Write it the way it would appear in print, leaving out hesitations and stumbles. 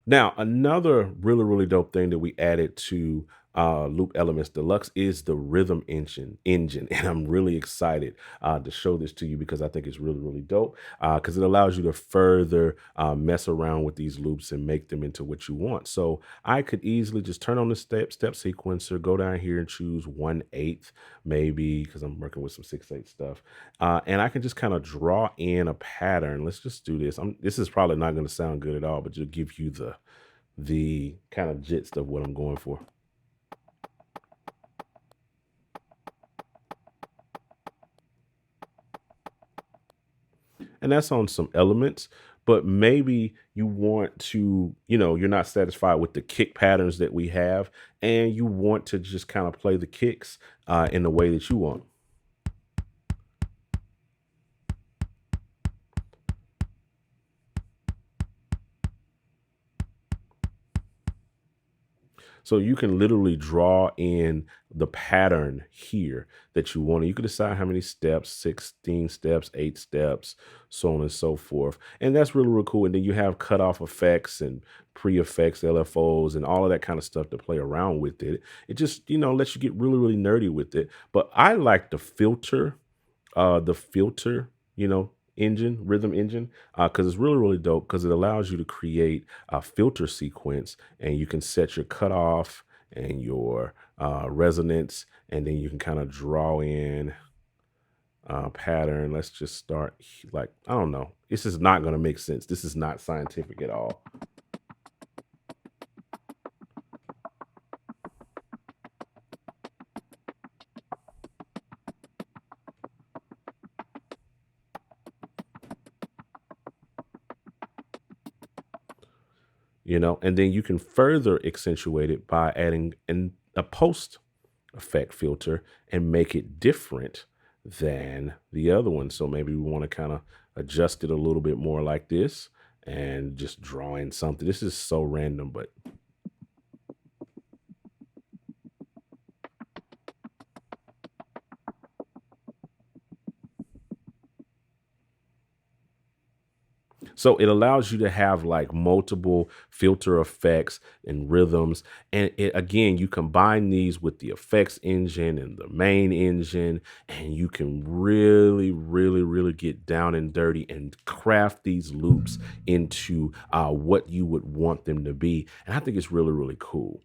Now, another really dope thing that we added to Loop Elements Deluxe is the Rhythm engine, and I'm really excited to show this to you because I think it's really dope because it allows you to further mess around with these loops and make them into what you want. So I could easily just turn on the step sequencer, go down here and choose 1/8 maybe because I'm working with some 6/8 stuff, and I can just kind of draw in a pattern. Let's just do this. This is probably not going to sound good at all, but just give you the kind of gist of what I'm going for. And that's on some elements, but maybe you want to, you're not satisfied with the kick patterns that we have, and you want to just kind of play the kicks in the way that you want. So you can literally draw in the pattern here that you want. You can decide how many steps, 16 steps, 8 steps, so on and so forth. And that's really cool. And then you have cutoff effects and pre-effects, LFOs, and all of that kind of stuff to play around with it. It just, lets you get really nerdy with it. But I like the filter, rhythm engine, because it's really dope because it allows you to create a filter sequence and you can set your cutoff and your resonance, and then you can kind of draw in pattern. Let's just start like, I don't know. This is not going to make sense. This is not scientific at all. And then you can further accentuate it by adding a post effect filter and make it different than the other one. So maybe we want to kind of adjust it a little bit more like this and just draw in something. This is so random, but so it allows you to have like multiple filter effects and rhythms. And again, you combine these with the effects engine and the main engine, and you can really get down and dirty and craft these loops into what you would want them to be. And I think it's really cool.